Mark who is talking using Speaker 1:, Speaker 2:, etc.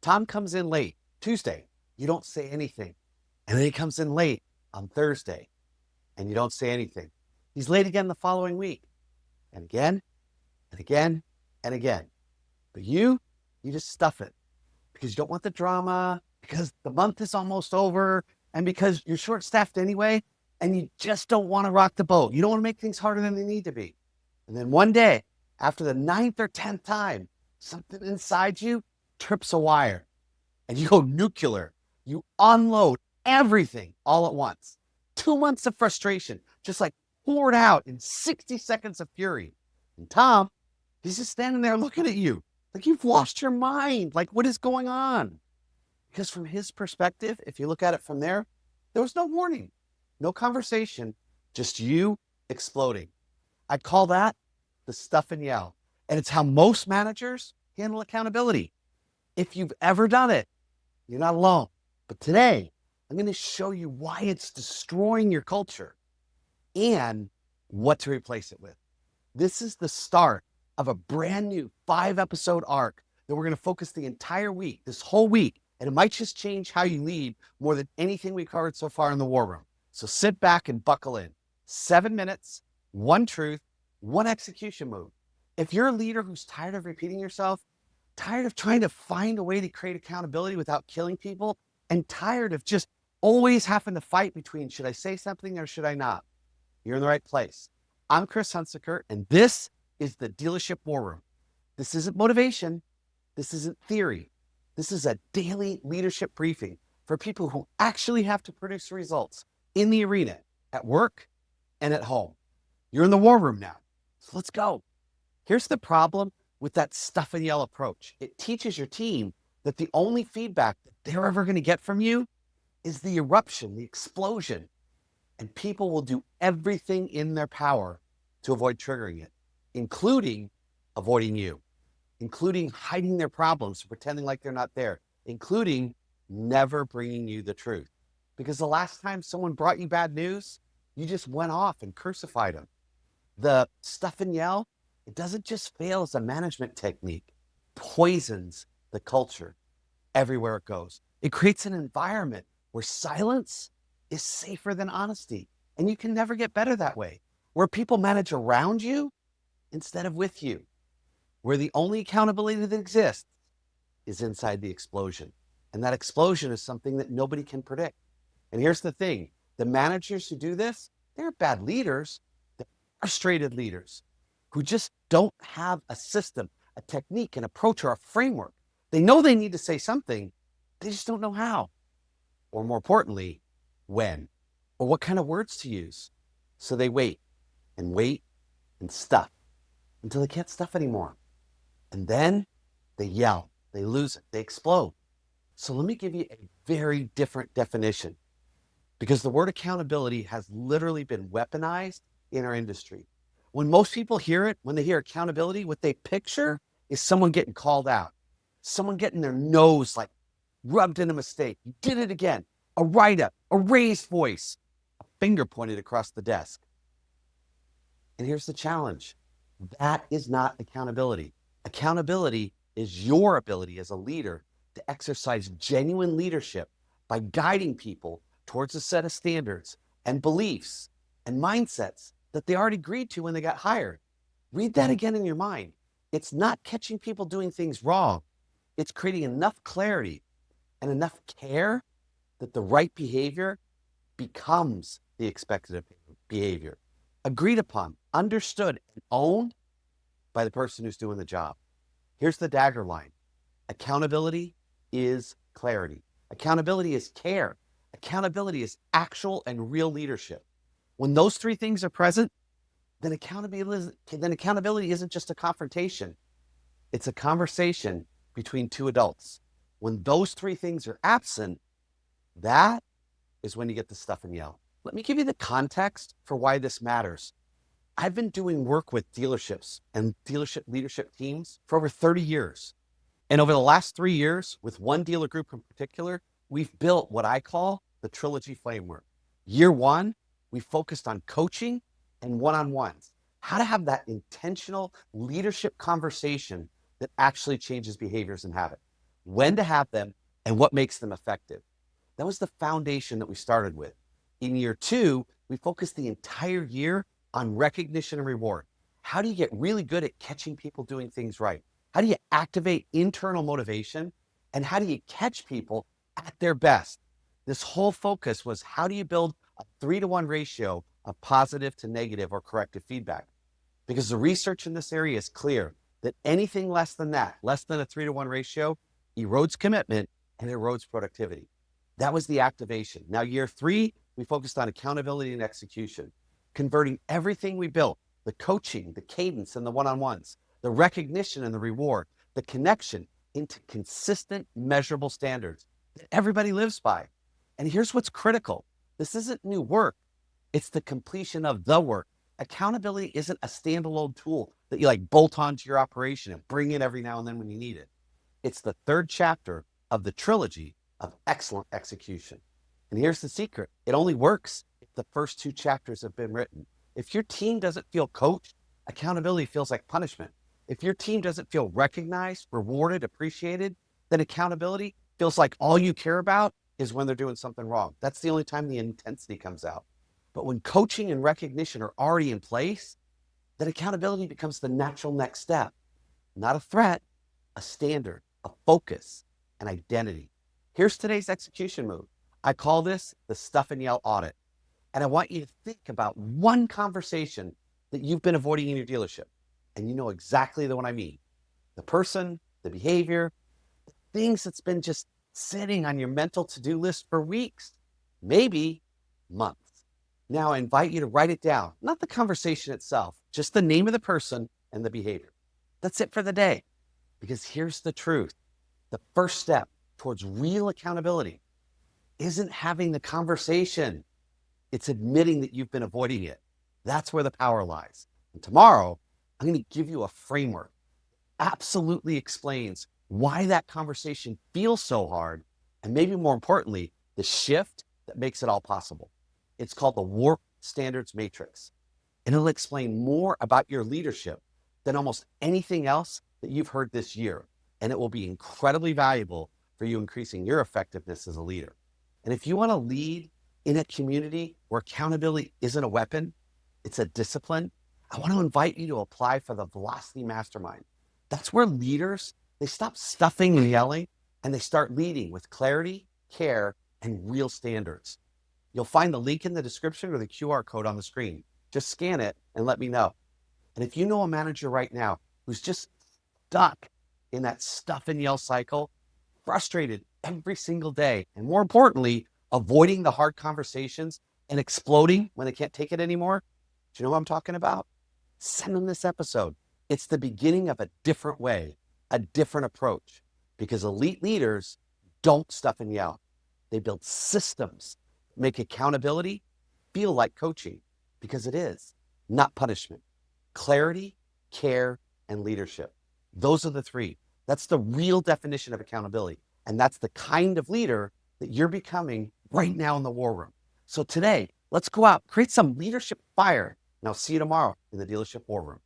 Speaker 1: Tom comes in late Tuesday, you don't say anything. And then he comes in late on Thursday and you don't say anything. He's late again the following week, and again and again and again. But you just stuff it because you don't want the drama, because the month is almost over, and because you're short-staffed anyway, and you just don't want to rock the boat. You don't want to make things harder than they need to be. And then one day, after the 9th or 10th time, something inside you trips a wire and you go nuclear. You unload everything all at once. 2 months of frustration, just like poured out in 60 seconds of fury. And Tom, he's just standing there looking at you like you've lost your mind. Like, what is going on? Because from his perspective, if you look at it from there was no warning, no conversation, just you exploding. I call that the stuff and yell. And it's how most managers handle accountability. If you've ever done it, you're not alone. But today, I'm going to show you why it's destroying your culture and what to replace it with. This is the start of a brand new 5-episode arc that we're going to focus the entire week, this whole week, and it might just change how you lead more than anything we covered so far in the War Room. So sit back and buckle in. 7 minutes, one truth, one execution move. If you're a leader who's tired of repeating yourself, tired of trying to find a way to create accountability without killing people, and tired of just always having to fight between should I say something or should I not, you're in the right place. I'm Chris Hunsicker, and this is the Dealership War Room. This isn't motivation. This isn't theory. This is a daily leadership briefing for people who actually have to produce results in the arena, at work and at home. You're in the war room now, so let's go. Here's the problem with that stuff and yell approach. It teaches your team that the only feedback that they're ever going to get from you is the eruption, the explosion. And people will do everything in their power to avoid triggering it, including avoiding you, including hiding their problems, pretending like they're not there, including never bringing you the truth. Because the last time someone brought you bad news, you just went off and crucified them. The stuff and yell, it doesn't just fail as a management technique, it poisons the culture everywhere it goes. It creates an environment where silence is safer than honesty. And you can never get better that way, where people manage around you instead of with you, where the only accountability that exists is inside the explosion. And that explosion is something that nobody can predict. And here's the thing, the managers who do this, they're bad leaders. They're frustrated leaders who just don't have a system, a technique, an approach, or a framework. They know they need to say something, they just don't know how. Or more importantly, when, or what kind of words to use. So they wait and stuff until they can't stuff anymore. And then they yell, they lose it, they explode. So let me give you a very different definition, because the word accountability has literally been weaponized in our industry. When most people hear it, when they hear accountability, what they picture is someone getting called out, someone getting their nose like rubbed in a mistake. You did it again. A write-up, a raised voice, a finger pointed across the desk. And here's the challenge. That is not accountability. Accountability is your ability as a leader to exercise genuine leadership by guiding people towards a set of standards and beliefs and mindsets that they already agreed to when they got hired. Read that again in your mind. It's not catching people doing things wrong. It's creating enough clarity and enough care that the right behavior becomes the expected behavior, agreed upon, understood, and owned by the person who's doing the job. Here's the dagger line. Accountability is clarity. Accountability is care. Accountability is actual and real leadership. When those three things are present, then accountability isn't just a confrontation. It's a conversation between two adults. When those three things are absent, that is when you get the stuff and yell. Let me give you the context for why this matters. I've been doing work with dealerships and dealership leadership teams for over 30 years. And over the last 3 years, with one dealer group in particular, we've built what I call the Trilogy Framework. Year one, we focused on coaching and one-on-ones, how to have that intentional leadership conversation that actually changes behaviors and habit. when to have them, and what makes them effective. That was the foundation that we started with. In year 2, we focused the entire year on recognition and reward. How do you get really good at catching people doing things right? How do you activate internal motivation? And how do you catch people at their best? This whole focus was, how do you build a 3-to-1 ratio of positive to negative or corrective feedback? Because the research in this area is clear that anything less than that, less than a 3-to-1 ratio, erodes commitment and erodes productivity. That was the activation. Now, year 3, we focused on accountability and execution, converting everything we built, the coaching, the cadence, and the one-on-ones, the recognition and the reward, the connection, into consistent, measurable standards that everybody lives by. And here's what's critical. This isn't new work. It's the completion of the work. Accountability isn't a standalone tool that you like bolt onto your operation and bring in every now and then when you need it. It's the 3rd chapter of the trilogy of excellent execution. And here's the secret. It only works if the first 2 chapters have been written. If your team doesn't feel coached, accountability feels like punishment. If your team doesn't feel recognized, rewarded, appreciated, then accountability feels like all you care about is when they're doing something wrong. That's the only time the intensity comes out. But when coaching and recognition are already in place, then accountability becomes the natural next step. Not a threat, a standard, a focus, an identity. Here's today's execution move. I call this the stuff and yell audit. And I want you to think about one conversation that you've been avoiding in your dealership. And you know exactly the one I mean. The person, the behavior, the things that's been just sitting on your mental to-do list for weeks, maybe months. Now I invite you to write it down, not the conversation itself, just the name of the person and the behavior. That's it for the day. Because here's the truth. The first step towards real accountability isn't having the conversation. It's admitting that you've been avoiding it. That's where the power lies. And tomorrow, I'm going to give you a framework that absolutely explains why that conversation feels so hard, and maybe more importantly, the shift that makes it all possible. It's called the Warp Standards Matrix, and it'll explain more about your leadership than almost anything else that you've heard this year, and it will be incredibly valuable for you increasing your effectiveness as a leader. And if you want to lead in a community where accountability isn't a weapon, it's a discipline, I want to invite you to apply for the Velocity Mastermind. That's where leaders, they stop stuffing and yelling, and they start leading with clarity, care, and real standards. You'll find the link in the description or the QR code on the screen. Just scan it and let me know. And if you know a manager right now who's just stuck in that stuff and yell cycle, frustrated every single day, and more importantly, avoiding the hard conversations and exploding when they can't take it anymore, do you know what I'm talking about? Send them this episode. It's the beginning of a different way, a different approach, because elite leaders don't stuff and yell. They build systems, make accountability feel like coaching, because it is, not punishment. Clarity, care, and leadership. Those are the 3. That's the real definition of accountability. And that's the kind of leader that you're becoming right now in the war room. So today, let's go out, create some leadership fire, and I'll see you tomorrow in the Dealership War Room.